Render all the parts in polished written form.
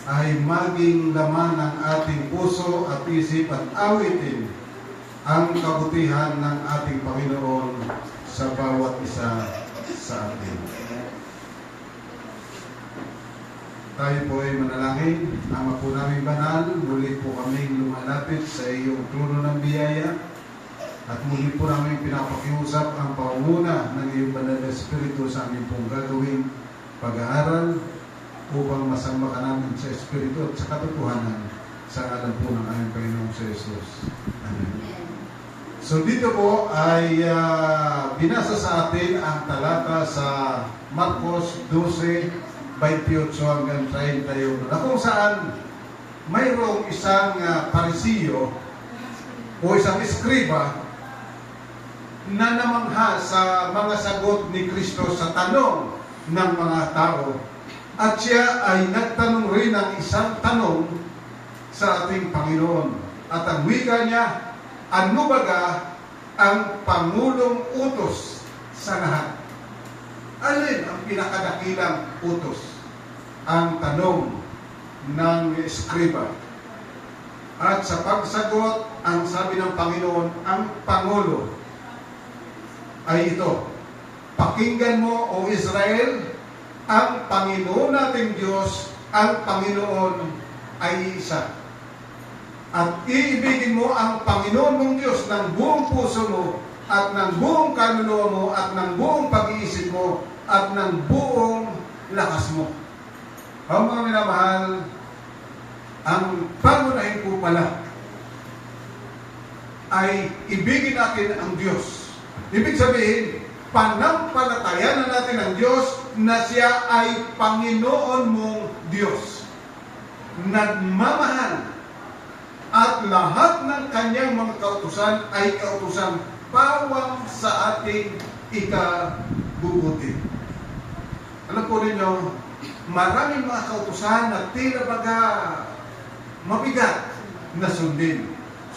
ay maging laman ng ating puso at isip at awitin ang kabutihan ng ating Panginoon sa bawat isa sa atin. Tayo po ay manalangin. Ama po namin banal, muli po kaming lumalapit sa iyong trono ng biyaya at muli po namin pinapakiusap ang pangunguna ng iyong banal na Espiritu sa aming pong gagawin pag-aaral upang masama ka namin sa Espiritu at sa katotohanan sa ngalan po ng aming Panginoong sa Jesus. Amen. So dito po ay binasa sa atin ang talata sa Marcos 12, 28 hanggang 31 na kung saan mayroong isang parisiyo o isang eskriba na namangha sa mga sagot ni Kristo sa tanong ng mga tao. At siya ay nagtanong rin ng isang tanong sa ating Panginoon. At ang wika niya, ano baga ang Pangulong utos sa lahat? Alin ang pinakadakilang utos? Ang tanong ng eskriba. At sa pagsagot, ang sabi ng Panginoon, ang Pangulo ay ito, pakinggan mo, O Israel, ang Panginoon nating Diyos, ang Panginoon ay isa. At iibigin mo ang Panginoon mong Diyos ng buong puso mo, at ng buong kaluluwa mo, at ng buong pag-iisip mo, at ng buong lakas mo. Ang mga minamahal, ang pangunahin po pala ay ibigin natin ang Diyos. Ibig sabihin, panampalatayan na natin ang Diyos na siya ay Panginoon mong Diyos. Nagmamahal at lahat ng kanyang mga kautusan ay kautusan pawang sa ating ikabubuti. Alam po ninyo, maraming mga kautusan na tila baga mabigat na sundin.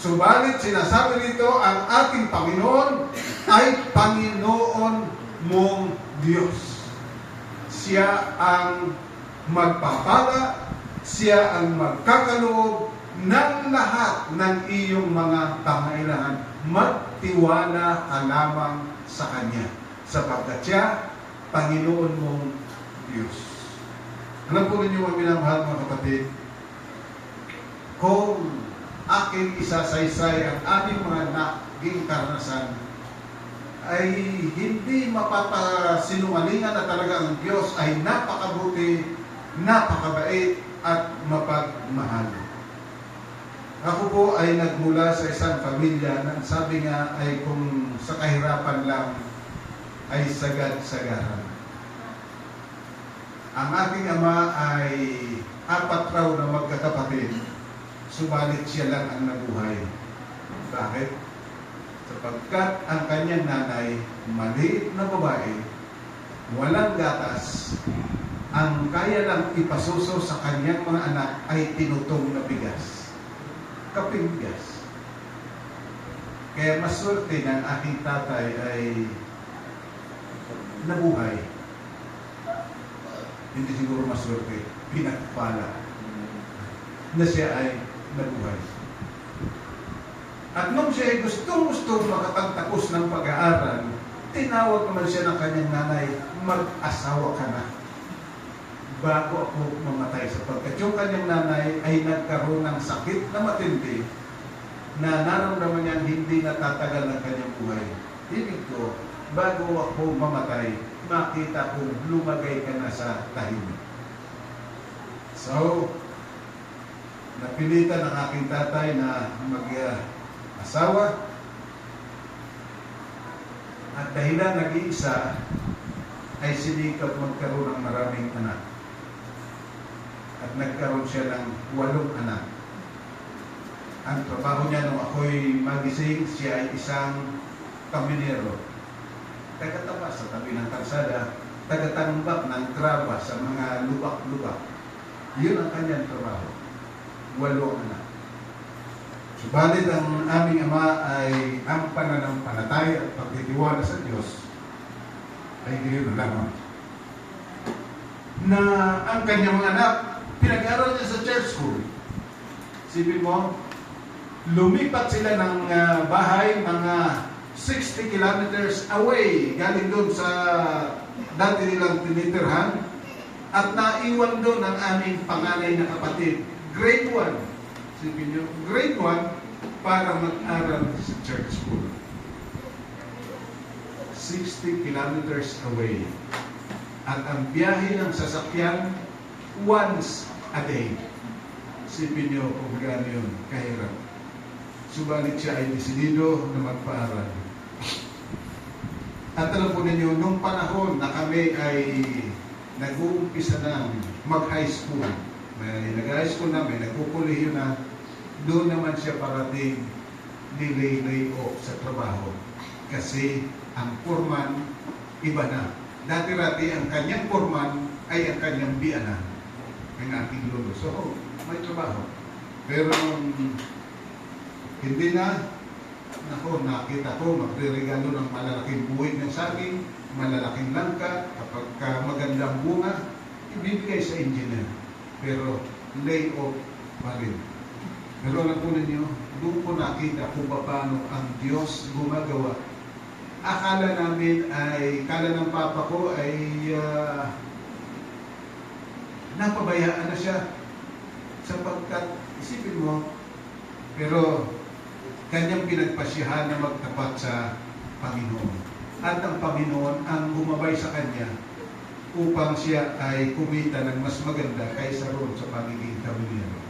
Subalit sinasabi nito, ang ating Panginoon ay Panginoon mong Diyos. Siya ang magpapala, siya ang magkakaloob ng lahat ng iyong mga pangailangan. Magtiwala ka lamang sa Kanya, sapagkat siya, Panginoon mong Diyos. Alam po ninyo mga minamahal mga kapatid, kung aking isasaysay ang ating mga naging karanasan, ay hindi mapapasinungalingan na talaga ang Diyos ay napakabuti, napakabait at mapagmahal. Ako po ay nagmula sa isang pamilya na sabi nga ay kung sa kahirapan lang ay sagad-sagaran. Ang aking ama ay 4 raw na magkakapatid, subalit siya lang ang nabuhay. Bakit? Sapagkat ang kanyang nanay, maliit na babae, walang gatas, ang kaya lang ipasuso sa kanyang mga anak ay tinutong na bigas. Kaping bigas. Kaya maswerte ng aking tatay ay nabuhay. Hindi siguro maswerte, pinagpala na siya ay nabuhay. At nung siya ay gustong-gustong makapagtapos ng pag-aaral, tinawag naman siya ng kanyang nanay, mag-asawa ka na bago ako mamatay, sapagkat yung kanyang nanay ay nagkaroon ng sakit na matindi na naramdaman niya hindi natatagal ng kanyang buhay. Ibig ko, bago ako mamatay, makita kong lumagay ka na sa tahimik. So, napilitan ng aking tatay na mag-asawa, at dahilan nag-iisa ay sinikap magkaroon ng maraming anak. At nagkaroon siya ng 8 anak. Ang trabaho niya nung ako'y magising, siya ay isang kaminero. Tagataba sa tabi ng kalsada, tagatambak ng graba sa mga lubak-lubak. Yun ang kanyang trabaho. 8 anak. Subalit ang aming ama ay ang pananampalataya at pagtitiwala sa Diyos ay gayon lamang. Na ang kanyang mga anak Pinag-aral niya sa church school. Sipin mo, lumipat sila ng bahay mga 60 kilometers away galing doon sa dati nilang tinitirhan at naiwan doon ang aming panganay na kapatid. Grade 1. Sipin nyo, grade 1 para mag-aral sa church school. 60 kilometers away. At ang biyahe ng sasakyan once a day. Sipin nyo kung gaano yun kahirap. Subalit siya ay desidido na magpaaral. At alam po ninyo, nung panahon na kami ay nag-uumpisa na mag-high school, may nag-high school na, may nagkukuliyo na, doon naman siya parating nilay off sa trabaho. Kasi ang foreman, iba na. Dati-rati ang kanyang foreman ay ang kanyang biyanan, ang ating lolo. So, may trabaho. Pero hindi na, nakita ko, magre-regalo ng malalaking buwig ng saging, malalaking langka, kapag magandang bunga, ibibigay sa engineer. Pero lay off pa rin. Pero alam po ninyo, doon ko nakita kung paano ang Diyos gumagawa. Akala ng papa ko ay napabayaan na siya sapagkat, isipin mo, pero kanyang pinagpasyahan na magtapat sa Panginoon. At ang Panginoon ang gumabay sa kanya upang siya ay kumita ng mas maganda kaysa roon sa pagiging kamilyero.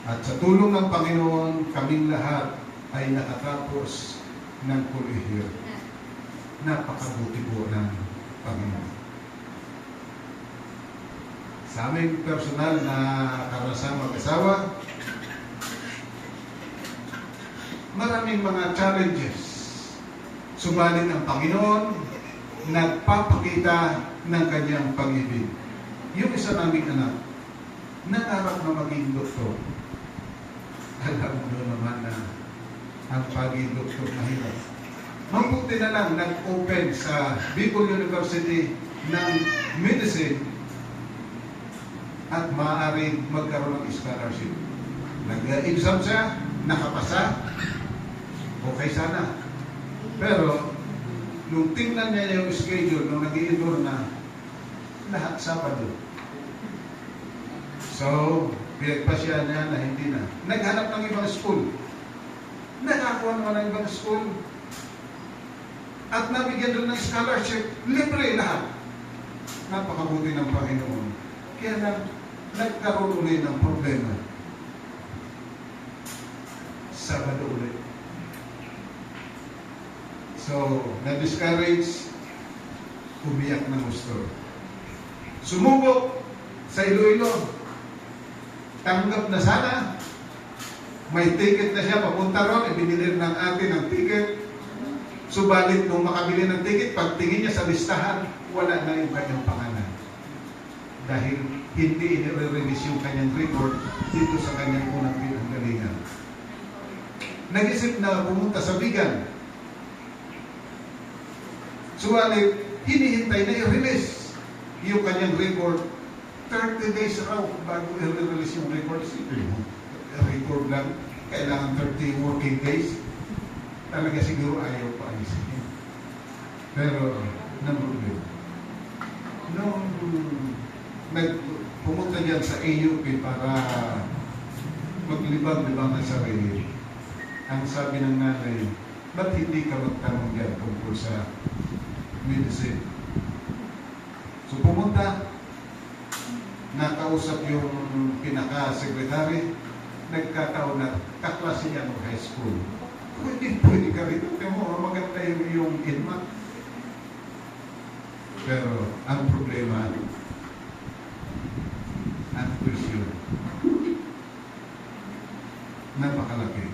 At sa tulong ng Panginoon, kaming lahat ay nakatapos ng kolehiyo. Napakabuti po ng Panginoon. Sa aming personal na karanasan mag-asawa, maraming mga challenges. Subalit ang Panginoon nagpapakita ng kanyang pag-ibig. Yung isa naming anak, nangarap na maging doktor. Alam mo naman na ang pagiging doktor mahirap. Mabuti na lang nag-open sa Bicol University ng medicine at maaaring magkaroon ng scholarship. Nag-exam siya, nakapasa, okay sana. Pero, nung tingnan niya yung schedule, nung nag-i-enroll na, lahat Sabado. So, pinagpasya niya na hindi na. Naghanap ng ibang school. Nakakuha naman ng ibang school. At nabigyan doon ng scholarship, libre lahat. Napakabuti ng Panginoon. Kaya nagkaroon ulit ng problema. Sabado ulit. So, na-discourage, umiyak ng gusto. Sumubok sa Iloilo. Tanggap na sana. May ticket na siya, papunta ron, ibinili ng atin ang ticket. Subalit nung makabili ng ticket, pagtingin niya sa listahan, wala na yung kanyang pangalan. Dahil hindi i-release yung kanyang report dito sa kanyang unang pinanggalingan. Nag-isip na pumunta sa Bigan. Subalit, hinihintay na i-release yung kanyang report. 30 days raw bago i-release yung report. Report lang, kailangan 30 working days. Talaga siguro ayaw pa alisin. Pero, namulog. Nung pumunta dyan sa AUP para maglibang-libang ng sarili, ang sabi ng nanay, ba't hindi ka magtanong dyan tungkol sa medicine? So pumunta, nakausap yung pinaka-secretary, nagkataon na kaklase niya ng high school. Pwede ka rito. Maganda yung inmat. Pero ang problema, ang presyo, napakalaki.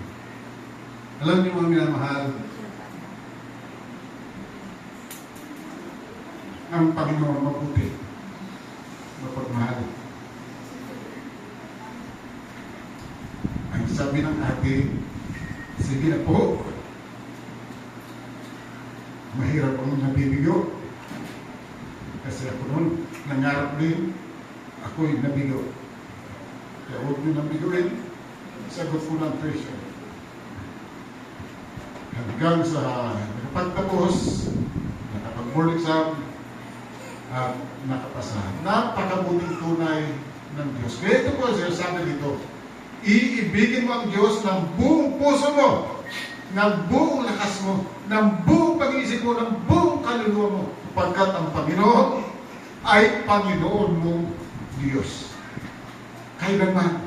Alam niyo mga minamahal, ang Panginoon mabuti, mapagmahal. Ang sabi ng ate, sige na po, mahirap akong nabibigo. Kasi ako noon, nangarap din, ako'y nabigo. Kaya huwag nyo nang biguin. Sagot ko ng tuition. Hanggang sa nakapagtapos, nakapag-board exam, at nakapasa. Napakabuting tunay ng Diyos. Kaya ito po, sabi dito, iibigin mo ang Diyos ng buong puso mo, ng buong lakas mo, ng buong pag-iisip mo, ng buong kaluluwa mo, pagkat ang Panginoon ay Panginoon mong Diyos. Kailanman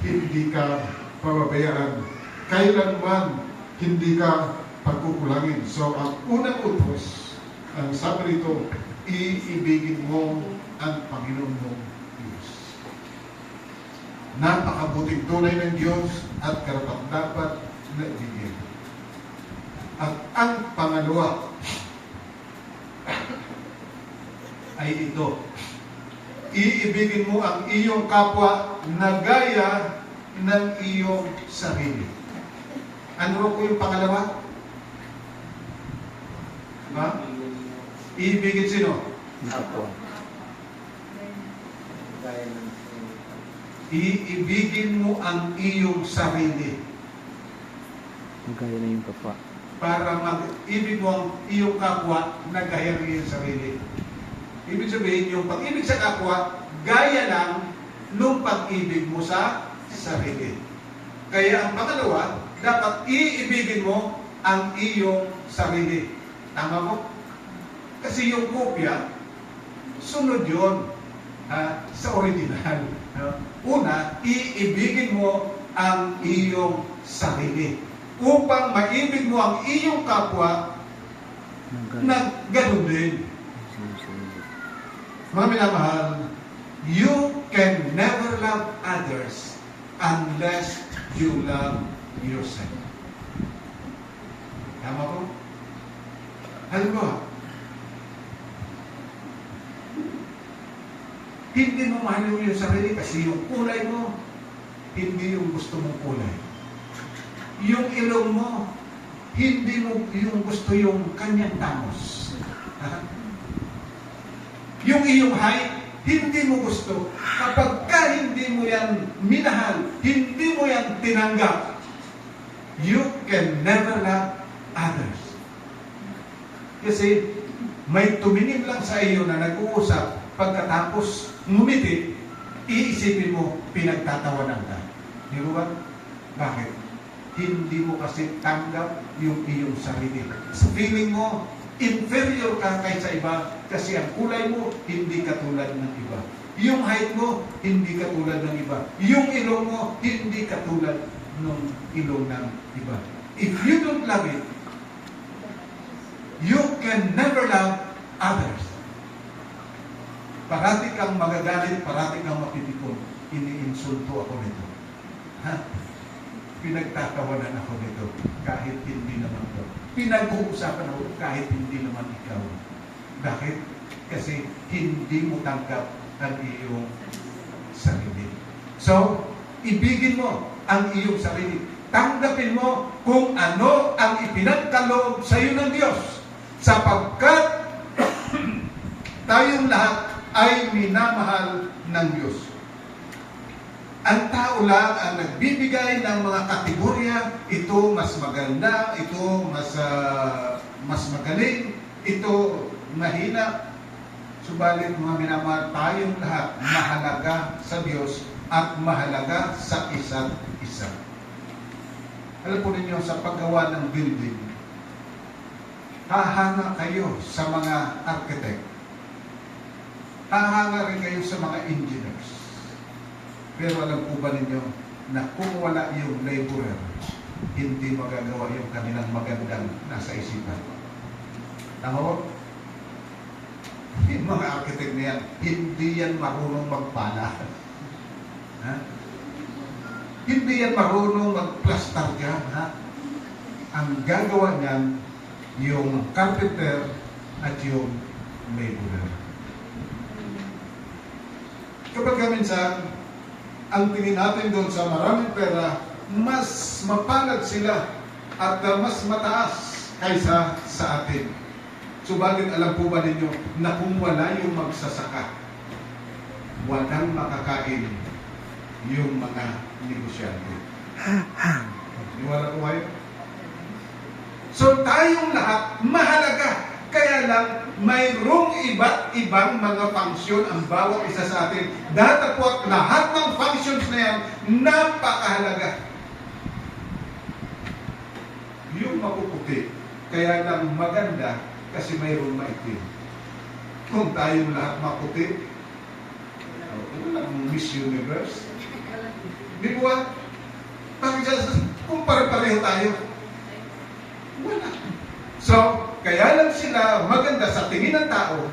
hindi ka pababayaan. Kailanman hindi ka pagkukulangin. So, ang unang utos, ang sabi rito, iibigin mo ang Panginoon mong Diyos. Napakabuting tunay ng Diyos at karapat-dapat na ibigin. At ang pangalawa ay ito. Iibigin mo ang iyong kapwa na gaya ng iyong sarili. Ano po yung pangalawa? Ha? Iibigin sino? Kapwa. Iibigin mo ang iyong sarili. Gaya na yung kapwa. Para mag-ibig mo ang iyong kapwa na gaya ng iyong sarili. Ibig sabihin, yung pag-ibig sa kapwa, gaya lang nung pag-ibig mo sa sarili. Kaya ang pangalawa, dapat iibigin mo ang iyong sarili. Tama mo? Kasi yung kopya, sunod yun sa original. Una, iibigin mo ang iyong sarili. Upang maibig mo ang iyong kapwa na ganun din. Mga minamahal, you can never love others unless you love yourself. Tama po? Halimbawa, hindi mo mahal yung sarili kasi yung kulay mo, hindi yung gusto mong kulay. Yung ilong mo, hindi mo yung gusto yung kanyang tamos. Yung iyong height, hindi mo gusto. Kapag ka hindi mo yan minahal, hindi mo yan tinanggap, you can never love others. Kasi may tumingin lang sa iyo na nag-uusap, pagkatapos ngumiti, iisipin mo, pinagtatawanan ka. Di ba? Bakit? Hindi mo kasi tanggap yung iyong sarili. Sa feeling mo, inferior ka kaysa iba kasi ang kulay mo, hindi katulad ng iba. Yung height mo, hindi katulad ng iba. Yung ilong mo, hindi katulad ng ilong ng iba. If you don't love it, you can never love others. Parati kang magagalit, parati kang mapipikon. Iniinsulto ako nito. Pinagtatawanan ako nito kahit hindi naman ito. Pinag-uusapan ako kahit hindi naman ikaw. Bakit? Kasi hindi mo tanggap ang iyong sarili. So, ibigin mo ang iyong sarili. Tanggapin mo kung ano ang ipinagkaloob sa iyo ng Diyos. Sapagkat tayong lahat ay minamahal ng Diyos. Ang tao lang ang nagbibigay ng mga kategorya, ito mas maganda, ito mas magaling, ito mahina. Subalit mga minamahal, tayong lahat mahalaga sa Diyos at mahalaga sa isa't isa. Alam po ninyo, sa paggawa ng building, hahanga kayo sa mga architect. Hahanga rin kayo sa mga engineers. Pero alam po ba ninyo na kung wala yung laborer, hindi magagawa yung kanilang magandang nasa isipan. Tama po? Yung mga architect na yan, hindi yan marunong magpala. Ha? Hindi yan marunong magplastar dyan. Ha? Ang gagawa niyan, yung carpenter at yung laborer. Kapag minsan, ang tingin natin doon sa maraming pera, mas mapalad sila at mas mataas kaysa sa atin. Subalit alam po ba ninyo na kung wala yung magsasaka, walang makakain yung mga negosyante. Niwala ko kayo? So tayong lahat mahalaga. Kaya lang, mayroong iba't ibang mga function ang bawat isa sa atin. Datapot lahat ng functions na yan, napakahalaga. Yung mapuputi, kaya lang maganda kasi mayroong maitim. Kung tayong lahat maputi, walang Miss Universe. Di ba? Kung pare-pareho tayo, wala. So, kaya lang sila maganda sa tingin ng tao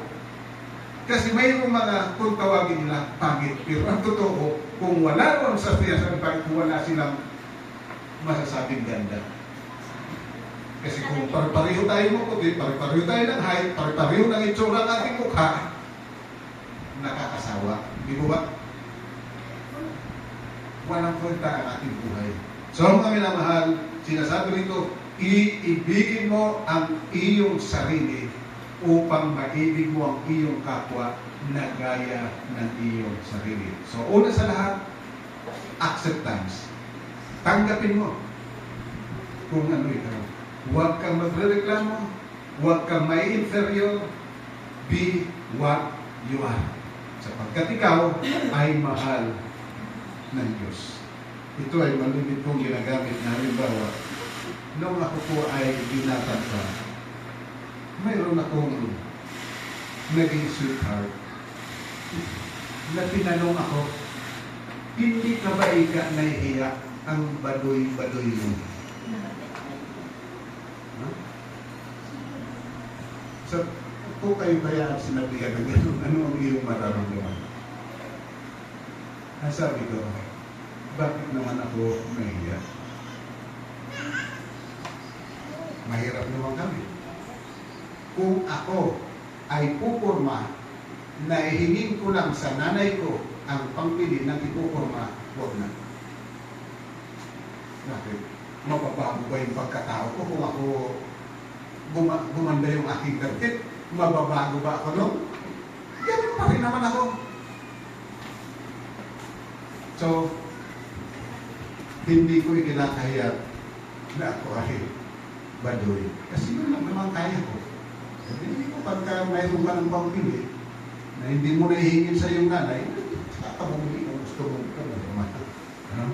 kasi mayroong mga, kung tawagin nila, pangit. Pero ang totoo, kung wala ron sa sinasabi pangit, wala silang masasabing ganda. Kasi kung pare-pareho tayo maputi, pare-pareho tayo ng height, pare-pareho ng itsura ng ating mukha, nakakasawa. Di ba? Walang kwenta ang ating buhay. So, ang kami na mahal, sinasabi rito, iibigin mo ang iyong sarili upang maibig mo ang iyong kapwa na gaya ng iyong sarili. So, una sa lahat, acceptance. Tanggapin mo kung ano ikaw. Huwag kang magrereklamo, huwag kang may inferior, be what you are. Sapagkat ikaw ay mahal ng Diyos. Ito ay malimit kong ginagamit na halimbawa. Nung ako po ay binata pa, mayroon akong naging sweetheart na tinanong ako, hindi ka ba ika nahihiya ang baduy-baduy mo? Huh? So, kung kayo kaya sinabihan na gano'n, ano ang iyong mararamdaman? Sabi ko, bakit naman ako nahihiya? Mahirap naman kami. Kung ako ay pupurma na ihingin ko lang sa nanay ko ang pangpili ng ipupurma, huwag na. Bakit? Mababago ba yung pagkatao ko kung ako gumanda yung aking karkit? Mababago ba ako nung? Ganun pa rin naman ako. So, hindi ko ikinakahiyap na ako ay baduy. Kasi yun lang naman kaya ko. Hindi ko pagka mayroon ka ng pangpili na hindi mo nahihingin sa iyong nanay, kakabumili kung gusto mo ka na. Ano?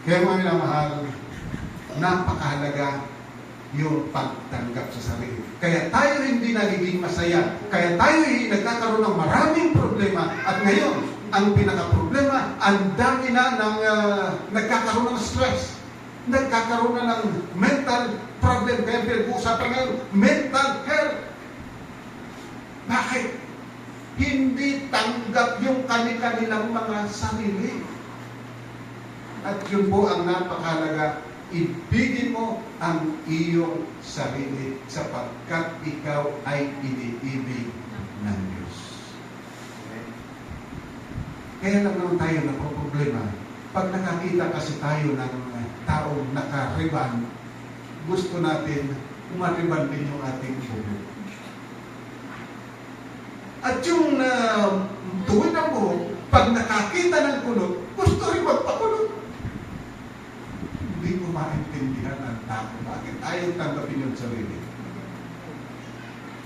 Kaya mga minamahal, napakahalaga yung pagtanggap sa sarili. Kaya tayo hindi nagiging masaya. Kaya tayo nagkakaroon ng maraming problema. At ngayon, ang pinaka-problema, ang dami na ng nagkakaroon ng stress. Nagkakaroon na ng mental problem. Kaya pinag-uusapan ngayon, mental health. Bakit? Hindi tanggap yung kanilang mga sarili. At yun po ang napakahalaga. Ibigin mo ang iyong sarili sapagkat ikaw ay iniibig ng Diyos. Okay? Kaya lang naman tayo napoproblema. Pag nakakita kasi tayo ng taong nakariban, gusto natin umariban din yung ating buhok. At yung tuwid ng buhok, pag nakakita ng kulot, gusto rin magpakulot. Hindi ko maintindihan ang tao. Bakit ayaw tanggapin yung sarili?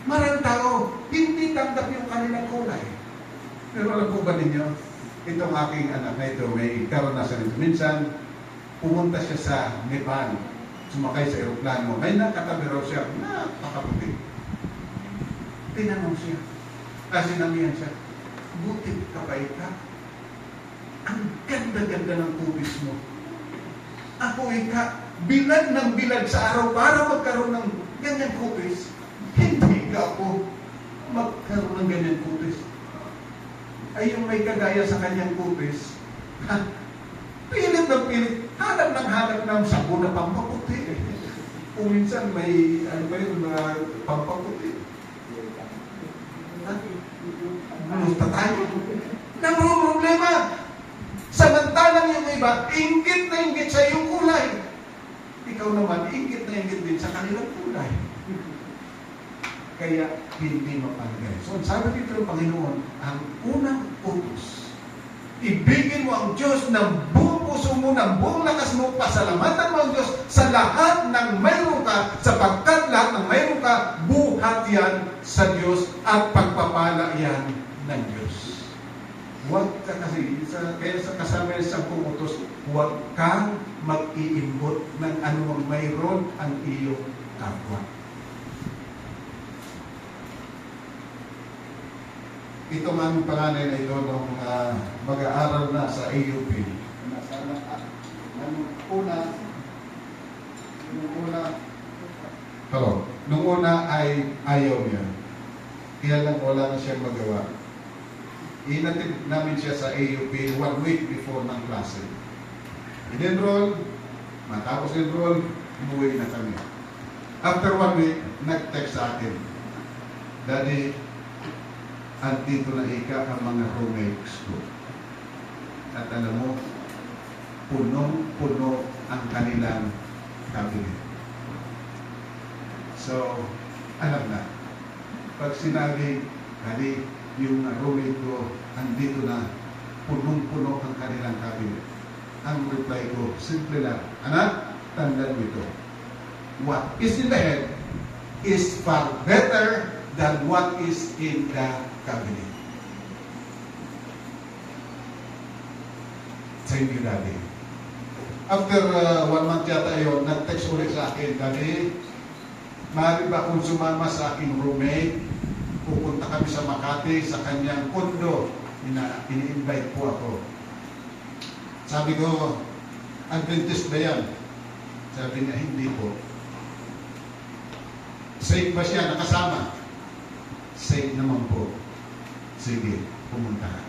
Maraming tao, hindi tanggap yung kanilang kulay. Pero alam po ba ninyo, itong aking anak na ito, may karanasan nito. Minsan, pumunta siya sa Nepal, sumakay sa aeroplano, may nakatabi raw siya, napakaputi. Tinanong siya, kasi namihan siya, buti ka ba ika? Ang ganda-ganda ng pubis mo. Ako ika, bilag ng bilag sa araw para magkaroon ng ganyan pubis. Hindi ka ako magkaroon ng ganyan pubis. Ay yung may kagaya sa kanyang pubis, pilit ng pilit, hanap ng sabon na pampaputi. Kung minsan may, ano ba yun, pampaputi. Gusto tayo. Nang problema. Samantalang yung iba, inggit na inggit sa iyong kulay. Ikaw naman, inggit na inggit din sa kanilang kulay. Kaya, hindi mapalagay. So, sabi dito ng Panginoon, ang unang utos Ibigin mo ang Diyos ng buong puso mo, ng buong lakas mo, pasalamatan mo ang Diyos sa lahat ng mayroon ka, sapagkat lahat ng mayroon ka, buhat yan sa Diyos at pagpapala yan ng Diyos. Huwag ka kasi, kaya sa kasama ng 10 utos, huwag kang mag-iimbot ng anumang mayroon ang iyong kapwa. Itong aming panganay na ito nung mag-aaral na sa AUP. Nung una ay ayaw niya. Kaya lang wala na siyang magawa. Inatid namin siya sa AUP 1 week before ng klase. In-enroll, matapos enroll, umuwi na kami. After 1 week, nag-text sa akin, Daddy, andito na ika ang mga roommates ko. At alam mo, punong-puno ang kanilang cabinet. So, alam na. Pag sinabi, Daddy, yung roommate ko, andito na, punong-puno ang kanilang cabinet. Ang reply ko, simple lang, anak, tandaan mo ito. What is in the head is far better than what is in the cabinet. Thank you, Daddy. After 1 month yata yun, nag-text ulit sa akin, Daddy, maaari ba kung sumama sa aking roommate, pupunta kami sa Makati, sa kanyang kondo, ini-invite po ako. Sabi ko, Adventist ba yan? Sabi niya, hindi po. Safe ba siya? Nakasama? Safe naman po. Sige, pumunta ka.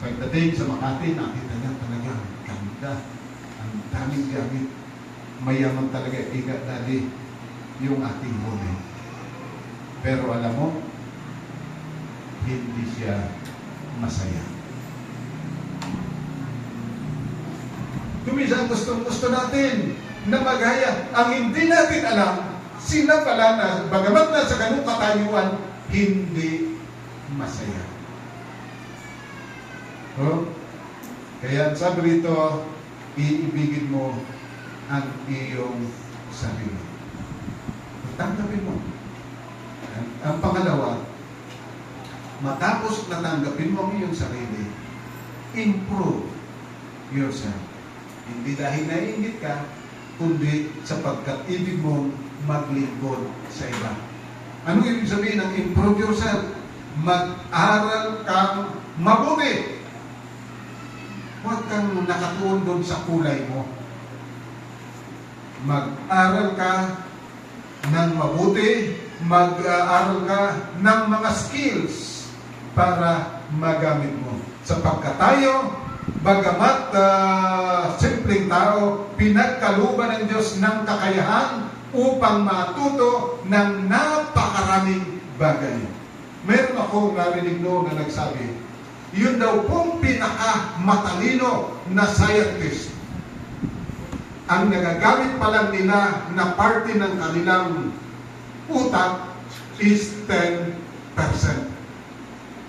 Pagdating sa Makati, nakita niya talaga, ganda. Ang daming gamit. Mayaman talaga, ikat Daddy, yung ating roommate. Pero alam mo, hindi siya masaya. Tumisan gusto natin na magaya. Ang hindi natin alam, sila pala na, bagamat na sa ganung katayuan, hindi masaya. Oh? Kaya sabi rito, iibigin mo ang iyong sarili. Tanggapin mo. Ang pangalawa, matapos natanggapin mo ang iyong sarili, improve yourself. Hindi dahil naiingit ka, kundi sapagkat ibig mong maglingkod sa iba. Anong ibig sabihin ng improve yourself? Mag-aral kang mabuti. Huwag kang nakatuon doon sa kulay mo. Mag-aral ka ng mabuti, mag-aaral ka ng mga skills para magamit mo. Sapagkat tayo, bagamat simpleng tao, pinagkaluban ng Diyos ng kakayahan upang matuto ng napakaraming bagay. Meron akong narinig noon na nagsabi, yun daw pong pinaka-matalino na scientist. Ang nagagamit pa lang nila na parte ng kanilang utak is 10%.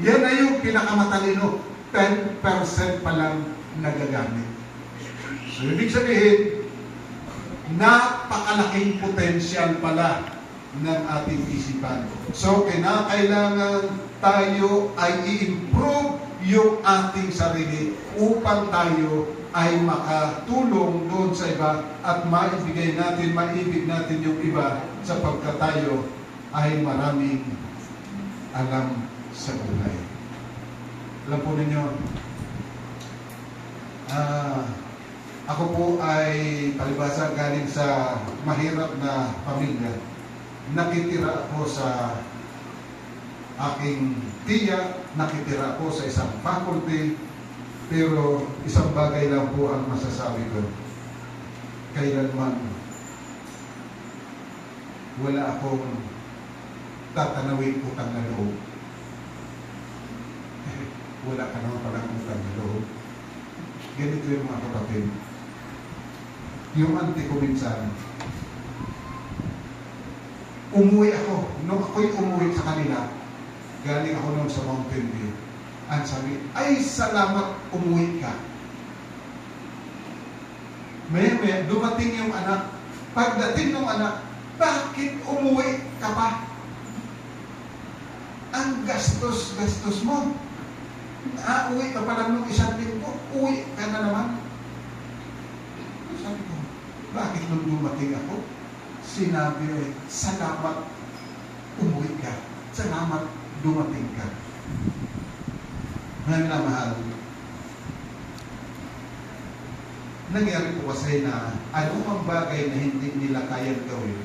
Yan na yung pinakamatalino. 10% pa lang nagagamit. So, ibig sabihin, napakalaking potensyal pala ng ating isipan. So, kinakailangan tayo ay i-improve yung ating sarili upang tayo ay makatulong doon sa iba at maibig natin yung iba sapagkat tayo ay maraming alam sa buhay. Alam po ninyo, ako po ay palibasa galing sa mahirap na pamilya. Nakitira ako sa aking tiya, nakitira ako sa isang faculty, pero isang bagay lang po ang masasabi ko. Kailanman wala akong tatanawin utang na loob. Wala ka naman palang utang na loob. Ganito yung mga kapatid. Yung auntie ko minsan, umuwi ako. Nung ako'y umuwi sa kanila, galing ako noon sa Mountain View. Ang sabi, ay salamat umuwi ka. Maya, dumating yung anak. Pagdating ng anak, bakit umuwi ka pa? Ang gastos mo. Uwi ka pa lang nung isang linggo, uwi ka na naman. Sabi ko, bakit nung dumating ako? Sinabi ko, salamat umuwi ka. Salamat dumating ka. Mga minamahal, nangyari po kasi na anumang bagay na hindi nila kayang gawin,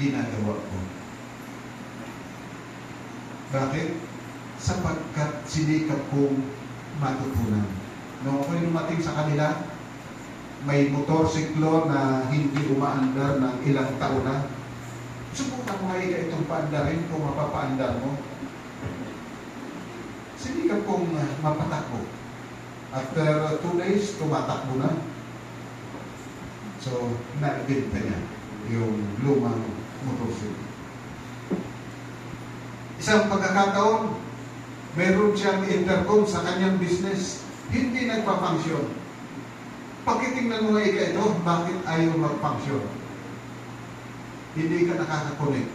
ginagawa ko. Bakit? Sapagkat sinikap kong matutunan. Noong ako'y lumating sa kanila, may motorsiklo na hindi umaandar ng ilang taon na. Subukan mo nga itong paandarin kung mapapaandar mo. Sinikap kong mapatakbo. After 2 days, tumatakbo na. So, naibenta niya yung lumang motorsiklo. Isang pagkakataon, meron siyang intercom sa kanyang business, hindi nagpa-function. Pakitingnan mo nga ito, bakit ayaw mag-function? Hindi ka nakaka-connect.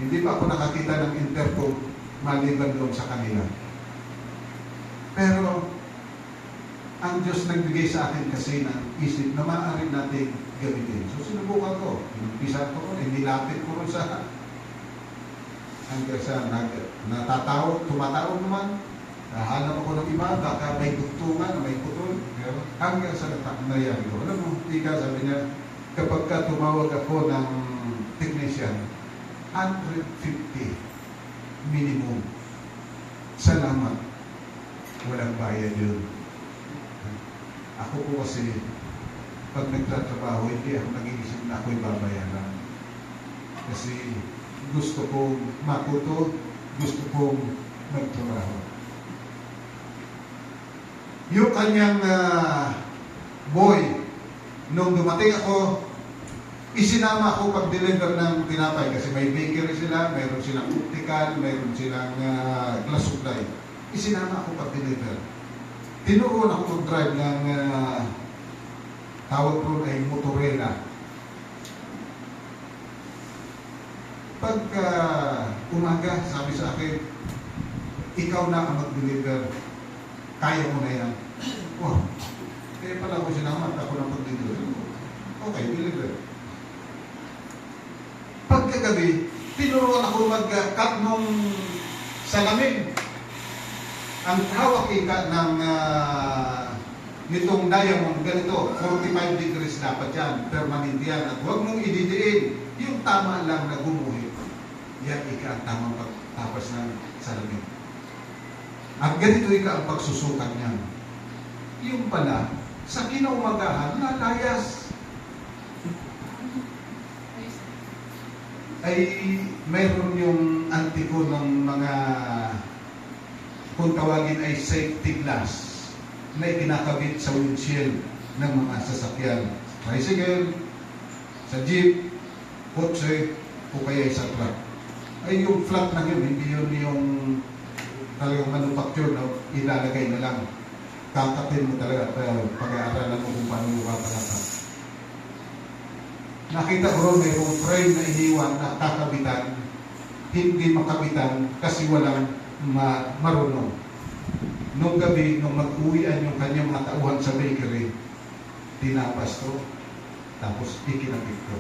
Hindi pa ako nakakita ng intercom maliban doon sa kanila. Pero, ang Diyos nagbigay sa akin kasi ng isip na maaari natin gamitin. So, sinubukan ko. Inumpisa ko, nilapit ko rin sa hanggang sa natatawag, tumatawag naman. Nahanap ako ng iba, baka may dugtungan, may putol. Hanggang sa nangyari ko. Alam mo, ika sabi niya, kapag ka tumawag ako ng technician, 150 minimum. Salamat. Walang bayad yun. Ako po kasi, pag nagtatrabaho, hindi ako nag-iisip na ako'y babayaran. Kasi gusto kong matuto, gusto kong magtrabaho. Yung kanyang boy, nung dumating ako, isinama ako pag-deliver ng tinapay kasi may bakery sila, mayroon silang optical, mayroon silang glass supply. Isinama ako pag-deliver. Tinuruan ako mag-drive ng tawag ko ay motorela. Pagka umaga, sabi sa akin, ikaw na ang mag-deliver. Kaya mo na yan. Wow. Kaya pala ako sinamat, ako na mag-deliver. Okay, deliver. Pagkagabi, tinuruan ako mag-cut nung salamin. Ang hawak ika ng nitong diamond, ganito, 45 degrees dapat yan, permanent yan. At huwag mong ididiin, yung tama lang na gumuhit. Yan ika ang tamang pagtapas ng salamin. At ganito ika ang pagsusukat niyan. Yung pala, sa kinaumagahan, nalayas. Ay, mayroon yung antiko ng mga, kung tawagin ay safety glass, na ikinakabit sa windshield ng mga sasakyan. Tricycle, sa jeep, kotse, o kaya sa truck. Ay, yung flat na yun, hindi yun yung talagang manufacture na ilalagay na lang. Kakapin mo talaga at pag-aaralan mo kung paano mo kapalapan. Nakita ko rin mayroong frame na iniwan na kakabitan, hindi makabitan kasi walang marunong. Nung gabi, nung mag-uwian yung kanyang mga tauhan sa bakery, tinapas to, tapos ikinabit ko.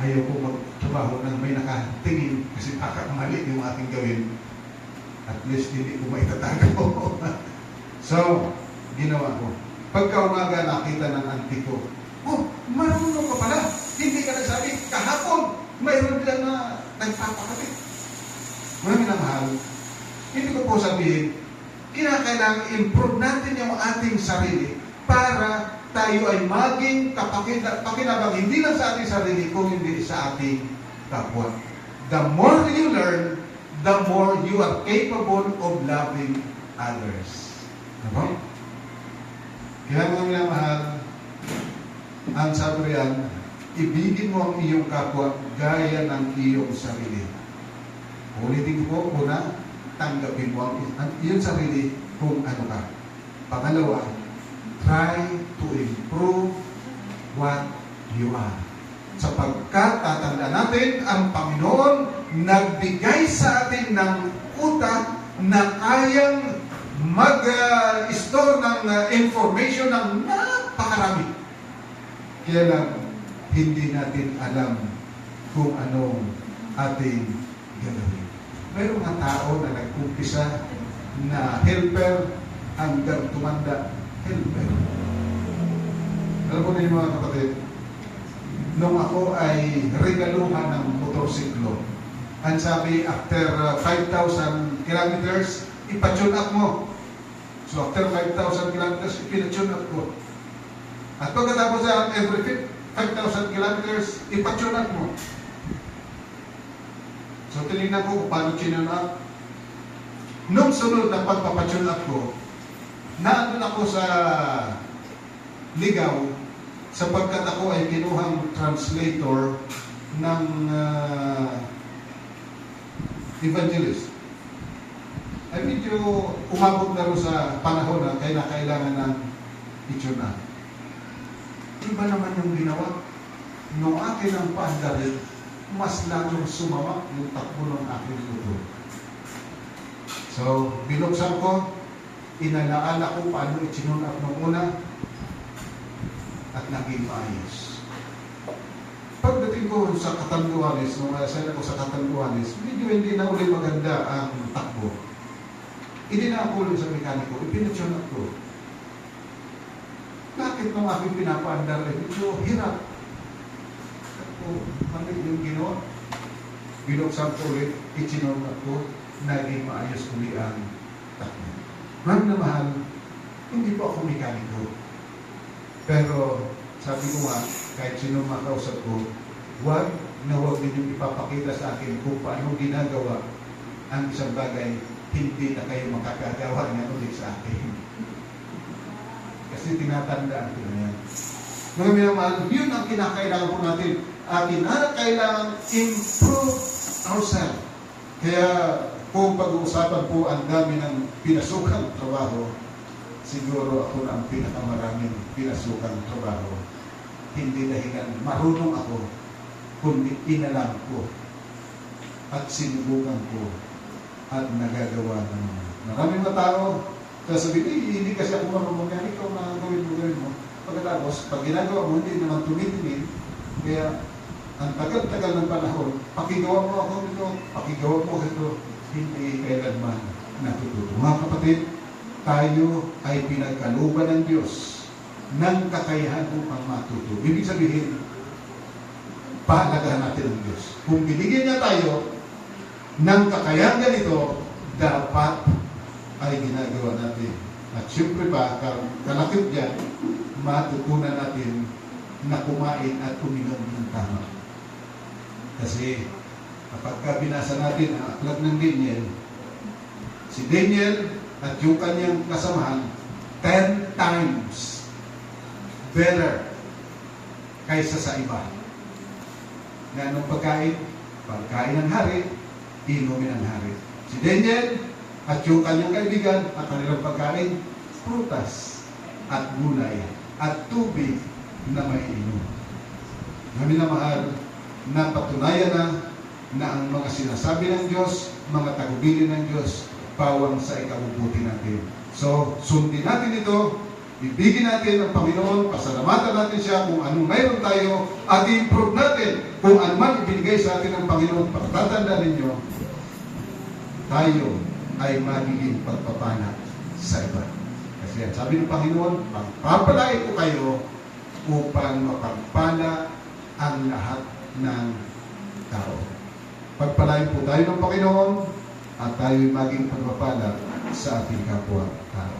Ayaw ko magtrabaho nang may nakatingin kasi baka mali yung ating gawin. At least hindi ko maitatago. So, ginawa ko. Pagka umaga nakita ng auntie ko, oh, marunong ka pala. Hindi ka nagsabi, kahapon, mayroon dyan na nagpapakapit. Maraming na mahal. Hindi ko po sabihin, kinakailangan improve natin yung ating sarili para tayo ay maging pakinabang hindi lang sa ating sarili, kung hindi sa ating kapwa. The more you learn, the more you are capable of loving others. Diba? Kaya mga minamahal, ang sabi riyan, ibigin mo ang iyong kapwa gaya ng iyong sarili. Ulitin ko po, una, tanggapin mo ang iyong sarili kung ano ka. Pangalawa, try to improve what you are. Sapagkat tatanda natin, ang Panginoon nagbigay sa atin ng utak na kayang mag-store ng information ng napakarami. Kaya lang, hindi natin alam kung anong ating gagawin. Mayroong mga tao na nag-umpisa na helper hanggang tumanda, helper. Alam mo na yung mga kapatid, nung ako ay regaluhan ng motorsiklo, ang sabi, after 5,000 kilometers, ipatune up mo. So after 5,000 kilometers, ipinatune up ko. At pagkatapos yan, every 5,000 kilometers, ipatune up mo. So tinignan ko kung paano tune up. Nung sunod na pagpapatune up ko, naandun ako sa ligaw sapagkat ako ay kinuhang translator ng evangelist. Ay medyo umabot na rin sa panahon na kailangan ng i-tune up. Iba naman yung ginawa. Nung akin ang paandarin, mas lalong sumama yung takbo ng aking luto. So, binuksan ko, inalaala ko paano i-tune up nung una, at naging maayos. Pagdating ko sa Catanduanes, nung assign ako sa Catanduanes, medyo hindi na uli maganda ang takbo. Hindi na ako ulit sa mekaniko, ipinatune up ko. Bakit nung aking pinapaandar ay medyo hirap? Ako, manit yung ginawa. Binuksan ko ulit, i-tune up ko, naging maayos uli ang takbo. Mahal na mahal, hindi po ako mekaniko. Pero sabi ko nga, kahit sino makausap ko, huwag ninyong ipapakita sa akin kung paano ginagawa ang isang bagay, hindi na kayo makakagawa niya ulit sa akin. Kasi tinatandaan ko na yan. Mga minamahal, yun ang kinakailangan po natin. Kinakailangan improve ourselves. Kaya kung pag-uusapan po ang dami ng pinasukang trabaho, siguro ako na ang pinakamaraming pinasukang trabaho. Hindi dahilan marunong ako, kundi inalam ko at sinubukan ko at nagagawa ng maraming mga tao. Sasabihin, hindi kasi ako marunong yan, ikaw na gawin mo. Pagkatapos, pag ginagawa mo, hindi naman tumitingin. Kaya, ang tagal-tagal ng panahon, pakigawa mo ako nito, pakigawa mo ito, hindi kailanman natututo. Mga kapatid, tayo ay pinagkalooban ng Diyos ng kakayahan upang matuto. Ibig sabihin, pahalagahan natin ang Diyos. Kung binigyan niya tayo ng kakayahan ganito, dapat ay ginagawa natin. At syempre pa, kalakip dyan, matutunan natin na kumain at uminom ng tama. Kasi kapag binasa natin ang aklat ng Daniel, si Daniel at yung kanyang kasamahan, 10 times better kaysa sa iba. Nga anong pagkain? Pagkain ng hari, inumin ng hari. Si Daniel at yung kanyang kaibigan at kanilang pagkain, prutas at gulay at tubig na may inom. Namin na mahal, napatunayan na ang mga sinasabi ng Diyos, mga tagubilin ng Diyos, pawang sa ikabubuti natin. So, sundin natin ito, ibigin natin ang Panginoon, pasalamatan natin siya kung anong mayroon tayo, at i-improve natin kung ano man ibinigay sa atin ng Panginoon. Pagtatanda ninyo, tayo ay magiging pagpapala sa iba. Kasi sabi ng Panginoon, pagpapalain ko kayo upang mapagpala ang lahat ng tao. Pagpalain po tayo ng Panginoon at tayo ay maging pagpapala sa ating kapwa-tao.